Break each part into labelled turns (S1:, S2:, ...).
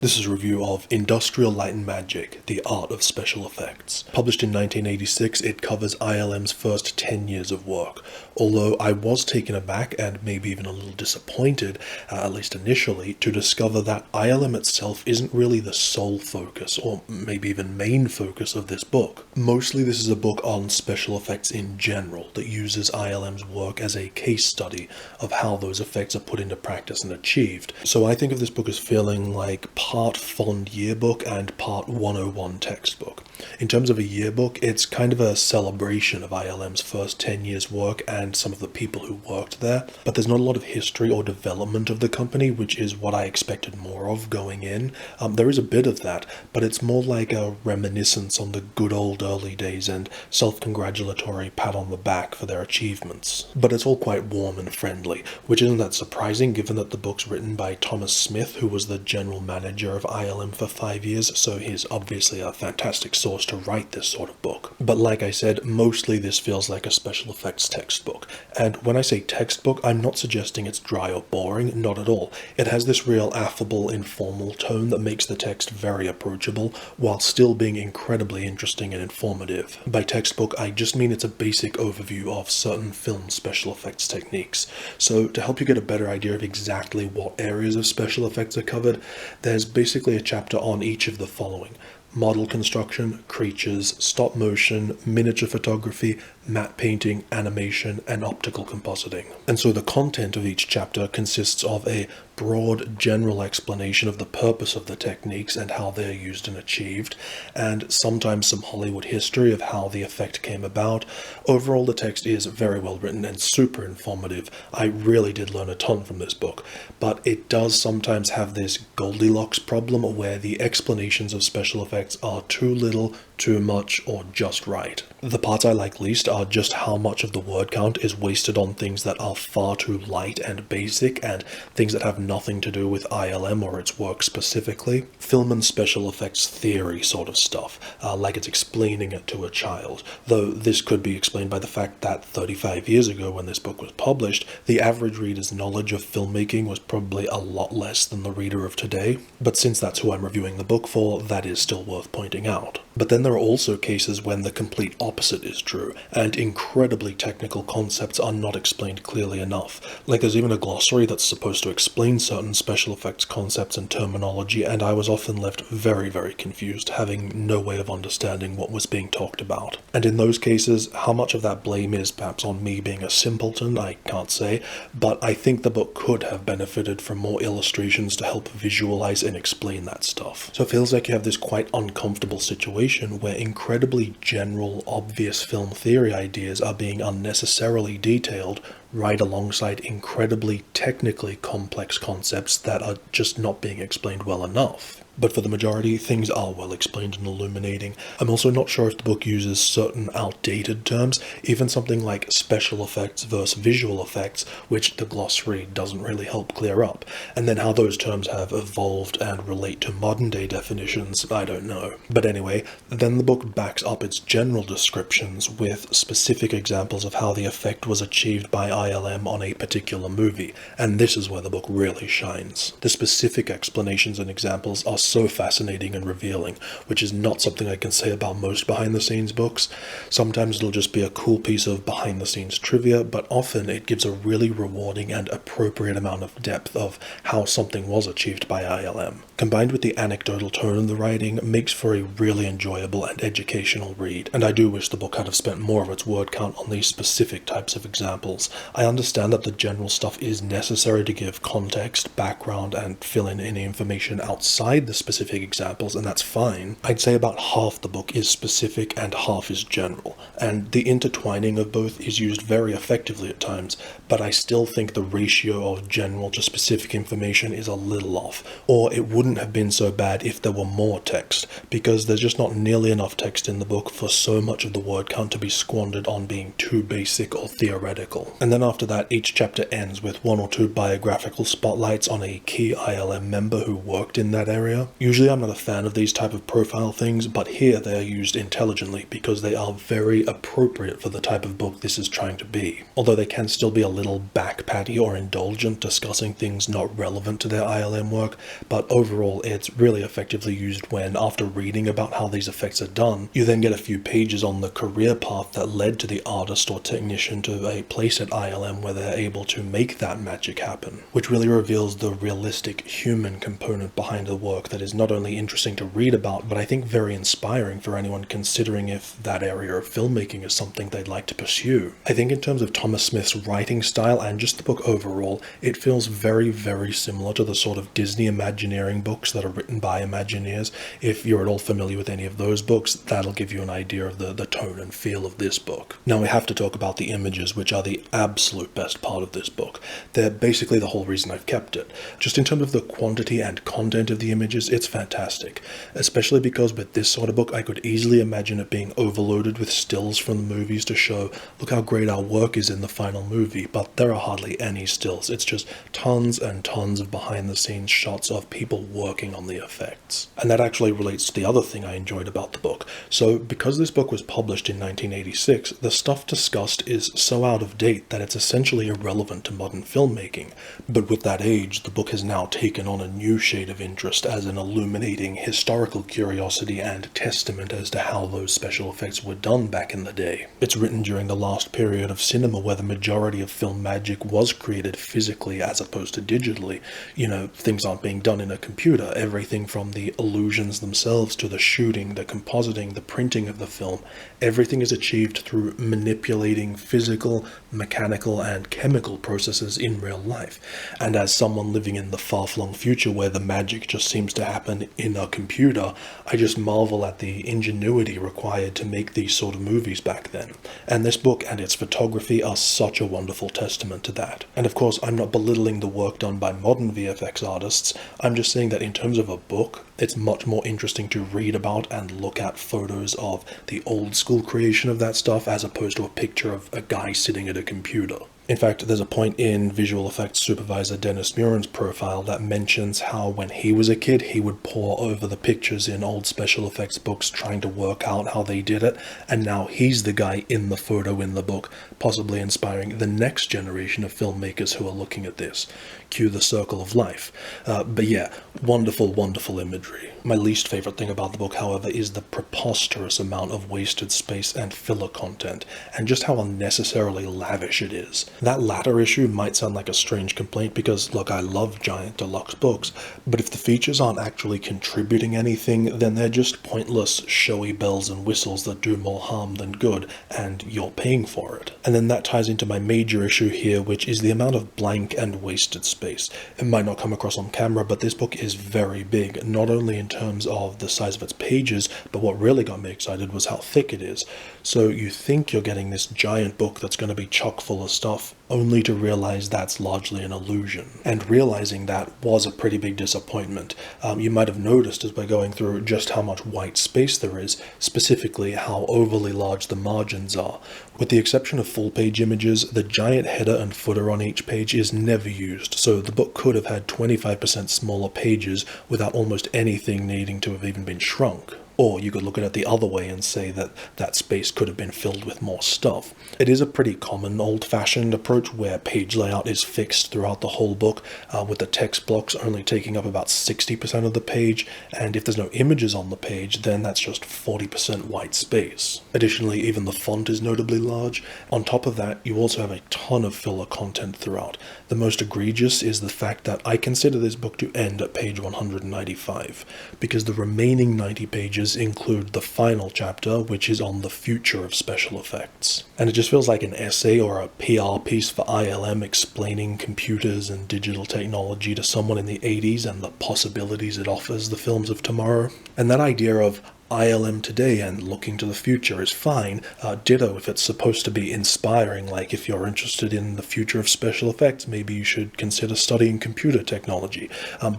S1: This is a review of Industrial Light and Magic, The Art of Special Effects. Published in 1986, it covers ILM's first 10 years of work. Although I was taken aback and maybe even a little disappointed, at least initially, to discover that ILM itself isn't really the sole focus, or maybe even main focus of this book. Mostly this is a book on special effects in general that uses ILM's work as a case study of how those effects are put into practice and achieved. So I think of this book as feeling like part fond yearbook and part 101 textbook. In terms of a yearbook, it's kind of a celebration of ILM's first 10 years work and some of the people who worked there, but there's not a lot of history or development of the company, which is what I expected more of going in. There is a bit of that, but it's more like a reminiscence on the good old early days and self-congratulatory pat on the back for their achievements. But it's all quite warm and friendly, which isn't that surprising given that the book's written by Thomas Smith, who was the general manager of ILM for 5 years, so he's obviously a fantastic source to write this sort of book. But like I said, mostly this feels like a special effects textbook. And when I say textbook, I'm not suggesting it's dry or boring, not at all. It has this real affable, informal tone that makes the text very approachable, while still being incredibly interesting and informative. By textbook, I just mean it's a basic overview of certain film special effects techniques. So to help you get a better idea of exactly what areas of special effects are covered, there's basically a chapter on each of the following: model construction, creatures, stop motion, miniature photography, matte painting, animation, and optical compositing. And so the content of each chapter consists of a broad general explanation of the purpose of the techniques and how they are used and achieved, and sometimes some Hollywood history of how the effect came about. Overall, the text is very well written and super informative. I really did learn a ton from this book, but it does sometimes have this Goldilocks problem where the explanations of special effects are too little, too much, or just right. The parts I like least are just how much of the word count is wasted on things that are far too light and basic, and things that have nothing to do with ILM or its work specifically. Film and special effects theory sort of stuff, like it's explaining it to a child, though this could be explained by the fact that 35 years ago when this book was published, the average reader's knowledge of filmmaking was probably a lot less than the reader of today. But since that's who I'm reviewing the book for, that is still worth pointing out. But then there are also cases when the complete opposite is true, and incredibly technical concepts are not explained clearly enough. Like there's even a glossary that's supposed to explain certain special effects concepts and terminology, and I was often left very, very confused, having no way of understanding what was being talked about. And in those cases, how much of that blame is perhaps on me being a simpleton, I can't say, but I think the book could have benefited from more illustrations to help visualize and explain that stuff. So it feels like you have this quite uncomfortable situation where incredibly general, obvious film theory ideas are being unnecessarily detailed right alongside incredibly technically complex concepts that are just not being explained well enough. But for the majority, things are well explained and illuminating. I'm also not sure if the book uses certain outdated terms, even something like special effects versus visual effects, which the glossary doesn't really help clear up. And then how those terms have evolved and relate to modern day definitions, I don't know. But anyway, then the book backs up its general descriptions with specific examples of how the effect was achieved by ILM on a particular movie, and this is where the book really shines. The specific explanations and examples are so fascinating and revealing, which is not something I can say about most behind-the-scenes books. Sometimes it'll just be a cool piece of behind-the-scenes trivia, but often it gives a really rewarding and appropriate amount of depth of how something was achieved by ILM. Combined with the anecdotal tone of the writing, makes for a really enjoyable and educational read, and I do wish the book had have spent more of its word count on these specific types of examples. I understand that the general stuff is necessary to give context, background, and fill in any information outside the specific examples, and that's fine. I'd say about half the book is specific and half is general, and the intertwining of both is used very effectively at times, but I still think the ratio of general to specific information is a little off, or it wouldn't have been so bad if there were more text, because there's just not nearly enough text in the book for so much of the word count to be squandered on being too basic or theoretical. And then then after that, each chapter ends with one or two biographical spotlights on a key ILM member who worked in that area. Usually I'm not a fan of these type of profile things, but here they are used intelligently because they are very appropriate for the type of book this is trying to be. Although they can still be a little back-patty or indulgent, discussing things not relevant to their ILM work, but overall it's really effectively used when, after reading about how these effects are done, you then get a few pages on the career path that led to the artist or technician to a place at ILM where they're able to make that magic happen, which really reveals the realistic human component behind the work that is not only interesting to read about, but I think very inspiring for anyone considering if that area of filmmaking is something they'd like to pursue. I think in terms of Thomas Smith's writing style and just the book overall, it feels very, very similar to the sort of Disney Imagineering books that are written by Imagineers. If you're at all familiar with any of those books, that'll give you an idea of the tone and feel of this book. Now we have to talk about the images, which are the absolute best part of this book. They're basically the whole reason I've kept it. Just in terms of the quantity and content of the images, it's fantastic. Especially because with this sort of book, I could easily imagine it being overloaded with stills from the movies to show, look how great our work is in the final movie, but there are hardly any stills. It's just tons and tons of behind-the-scenes shots of people working on the effects. And that actually relates to the other thing I enjoyed about the book. So because this book was published in 1986, the stuff discussed is so out of date that it's essentially irrelevant to modern filmmaking. But with that age, the book has now taken on a new shade of interest as an illuminating historical curiosity and testament as to how those special effects were done back in the day. It's written during the last period of cinema where the majority of film magic was created physically as opposed to digitally. You know, things aren't being done in a computer. Everything from the illusions themselves to the shooting, the compositing, the printing of the film, everything is achieved through manipulating physical, mechanical, and chemical processes in real life. And as someone living in the far-flung future where the magic just seems to happen in a computer, I just marvel at the ingenuity required to make these sort of movies back then. And this book and its photography are such a wonderful testament to that. And of course, I'm not belittling the work done by modern VFX artists. I'm just saying that in terms of a book, it's much more interesting to read about and look at photos of the old school creation of that stuff as opposed to a picture of a guy sitting at a computer. In fact, there's a point in visual effects supervisor Dennis Muren's profile that mentions how when he was a kid, he would pore over the pictures in old special effects books trying to work out how they did it, and now he's the guy in the photo in the book, possibly inspiring the next generation of filmmakers who are looking at this. Cue the circle of life. But yeah, wonderful, wonderful imagery. My least favorite thing about the book, however, is the preposterous amount of wasted space and filler content, and just how unnecessarily lavish it is. That latter issue might sound like a strange complaint because, look, I love giant deluxe books, but if the features aren't actually contributing anything, then they're just pointless, showy bells and whistles that do more harm than good, and you're paying for it. And then that ties into my major issue here, which is the amount of blank and wasted space. It might not come across on camera, but this book is very big, not only in terms of the size of its pages, but what really got me excited was how thick it is. So you think you're getting this giant book that's going to be chock full of stuff, only to realize that's largely an illusion. And realizing that was a pretty big disappointment. You might have noticed as we're going through just how much white space there is, specifically how overly large the margins are. With the exception of full-page images, the giant header and footer on each page is never used, so the book could have had 25% smaller pages without almost anything needing to have even been shrunk. Or you could look at it the other way and say that that space could have been filled with more stuff. It is a pretty common old-fashioned approach where page layout is fixed throughout the whole book, with the text blocks only taking up about 60% of the page, and if there's no images on the page, then that's just 40% white space. Additionally, even the font is notably large. On top of that, you also have a ton of filler content throughout. The most egregious is the fact that I consider this book to end at page 195, because the remaining 90 pages include the final chapter, which is on the future of special effects. And it just feels like an essay or a PR piece for ILM explaining computers and digital technology to someone in the 80s and the possibilities it offers the films of tomorrow. And that idea of ILM today and looking to the future is fine. Ditto if it's supposed to be inspiring, like if you're interested in the future of special effects, maybe you should consider studying computer technology.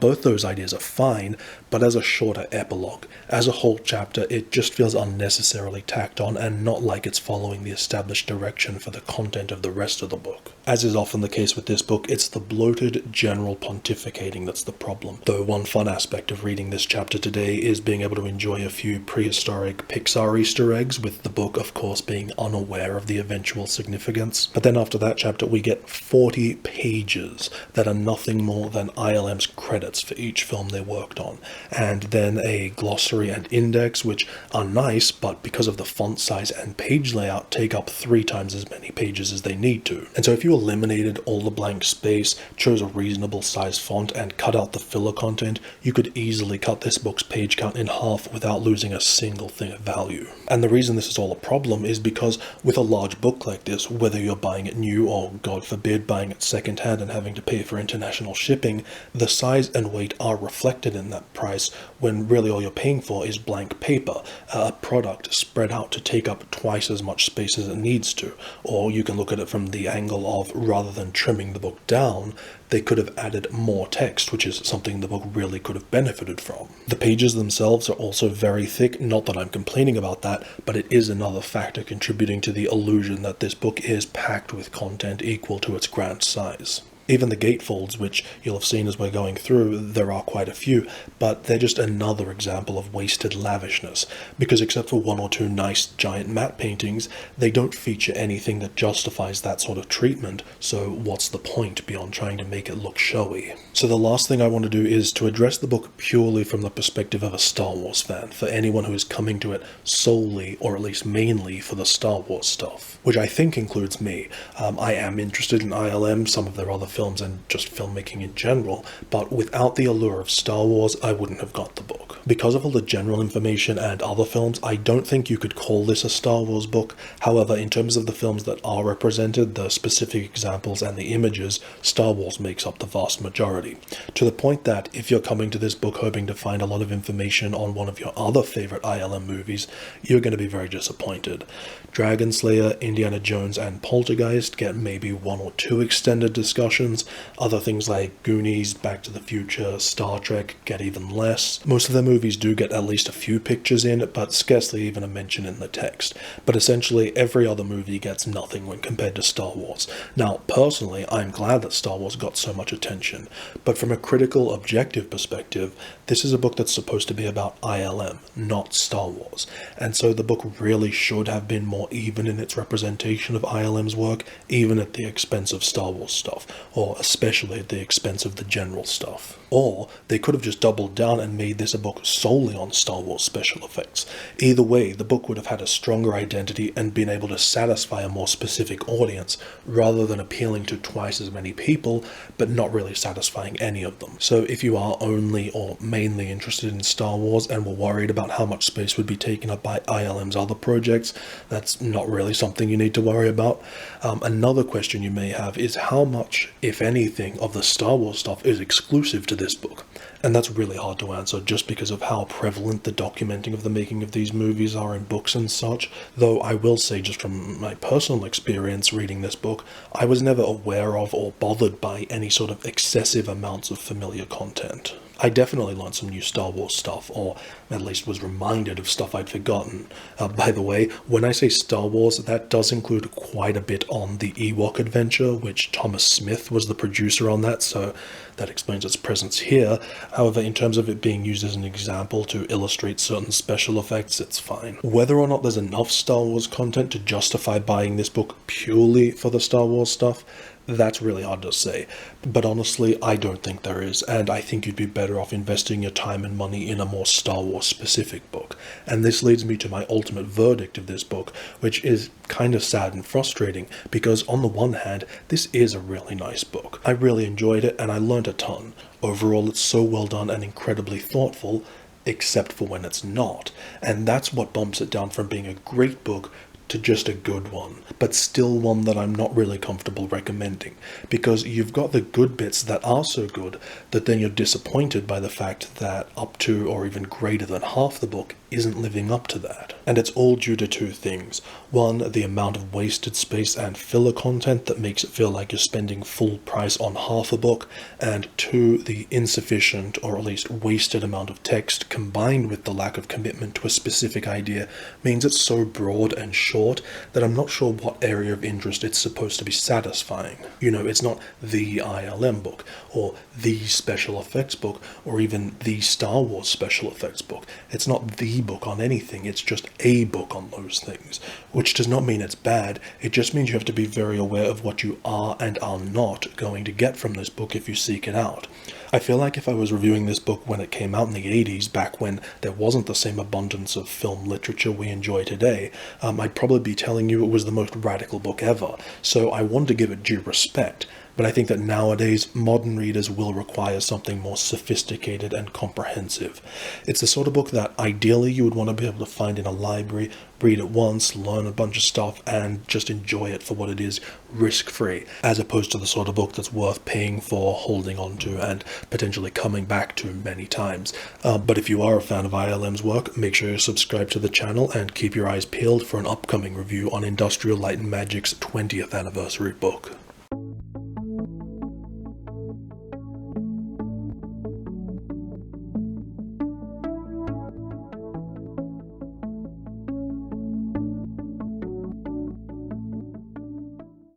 S1: Both those ideas are fine, but as a shorter epilogue, as a whole chapter, it just feels unnecessarily tacked on and not like it's following the established direction for the content of the rest of the book. As is often the case with this book, it's the bloated general pontificating that's the problem. Though one fun aspect of reading this chapter today is being able to enjoy a few prehistoric Pixar Easter eggs, with the book of course being unaware of the eventual significance. But then after that chapter we get 40 pages that are nothing more than ILM's credits for each film they worked on, and then a glossary and index, which are nice, but because of the font size and page layout take up 3 times as many pages as they need to. And so if you eliminated all the blank space, chose a reasonable size font, and cut out the filler content, you could easily cut this book's page count in half without losing a single thing of value. And the reason this is all a problem is because with a large book like this, whether you're buying it new or, God forbid, buying it secondhand and having to pay for international shipping, the size and weight are reflected in that price when really all you're paying for is blank paper, a product spread out to take up twice as much space as it needs to. Or you can look at it from the angle of, rather than trimming the book down, they could have added more text, which is something the book really could have benefited from. The pages themselves are also very thick, not that I'm complaining about that, but it is another factor contributing to the illusion that this book is packed with content equal to its grand size. Even the gatefolds, which you'll have seen as we're going through, there are quite a few, but they're just another example of wasted lavishness, because except for 1 or 2 nice giant matte paintings, they don't feature anything that justifies that sort of treatment, so what's the point beyond trying to make it look showy? So the last thing I want to do is to address the book purely from the perspective of a Star Wars fan, for anyone who is coming to it solely, or at least mainly, for the Star Wars stuff, which I think includes me. I am interested in ILM, some of their other films, and just filmmaking in general, but without the allure of Star Wars, I wouldn't have got the book. Because of all the general information and other films, I don't think you could call this a Star Wars book. However, in terms of the films that are represented, the specific examples and the images, Star Wars makes up the vast majority. To the point that if you're coming to this book hoping to find a lot of information on one of your other favorite ILM movies, you're going to be very disappointed. Dragon Slayer, Indiana Jones, and Poltergeist get maybe 1 or 2 extended discussions. Other things like Goonies, Back to the Future, Star Trek get even less. Most of their movies do get at least a few pictures in, but scarcely even a mention in the text. But essentially every other movie gets nothing when compared to Star Wars. Now, personally, I'm glad that Star Wars got so much attention, but from a critical, objective perspective, this is a book that's supposed to be about ILM, not Star Wars. And so the book really should have been more even in its representation of ILM's work, even at the expense of Star Wars stuff, or especially at the expense of the general stuff. Or they could have just doubled down and made this a book solely on Star Wars special effects. Either way, the book would have had a stronger identity and been able to satisfy a more specific audience, rather than appealing to twice as many people, but not really satisfying any of them. So if you are only or mainly interested in Star Wars and were worried about how much space would be taken up by ILM's other projects, that's not really something you need to worry about. Another question you may have is how much, if anything, of the Star Wars stuff is exclusive to this book. And that's really hard to answer just because of how prevalent the documenting of the making of these movies are in books and such, though I will say just from my personal experience reading this book, I was never aware of or bothered by any sort of excessive amounts of familiar content. I definitely learned some new Star Wars stuff, or at least was reminded of stuff I'd forgotten. By the way, when I say Star Wars, that does include quite a bit on the Ewok Adventure, which Thomas Smith was the producer on that, so that explains its presence here. However, in terms of it being used as an example to illustrate certain special effects, it's fine. Whether or not there's enough Star Wars content to justify buying this book purely for the Star Wars stuff, that's really hard to say, but honestly, I don't think there is, and I think you'd be better off investing your time and money in a more Star Wars specific book. And this leads me to my ultimate verdict of this book, which is kind of sad and frustrating, because on the one hand, this is a really nice book. I really enjoyed it, and I learned a ton. Overall, it's so well done and incredibly thoughtful, except for when it's not, and that's what bumps it down from being a great book to just a good one, but still one that I'm not really comfortable recommending, because you've got the good bits that are so good that then you're disappointed by the fact that up to or even greater than half the book isn't living up to that. And it's all due to two things. One, the amount of wasted space and filler content that makes it feel like you're spending full price on half a book, and two, the insufficient or at least wasted amount of text combined with the lack of commitment to a specific idea means it's so broad and short that I'm not sure what area of interest it's supposed to be satisfying. You know, it's not the ILM book, or the special effects book, or even the Star Wars special effects book. It's not the book on anything, it's just a book on those things, which does not mean it's bad. It just means you have to be very aware of what you are and are not going to get from this book if you seek it out. I feel like if I was reviewing this book when it came out in the 80s, back when there wasn't the same abundance of film literature we enjoy today, I'd probably be telling you it was the most radical book ever, so I want to give it due respect. But I think that nowadays, modern readers will require something more sophisticated and comprehensive. It's the sort of book that ideally you would want to be able to find in a library, read it once, learn a bunch of stuff, and just enjoy it for what it is, risk-free, as opposed to the sort of book that's worth paying for, holding on to, and potentially coming back to many times. But if you are a fan of ILM's work, make sure you subscribe to the channel and keep your eyes peeled for an upcoming review on Industrial Light and Magic's 20th anniversary book.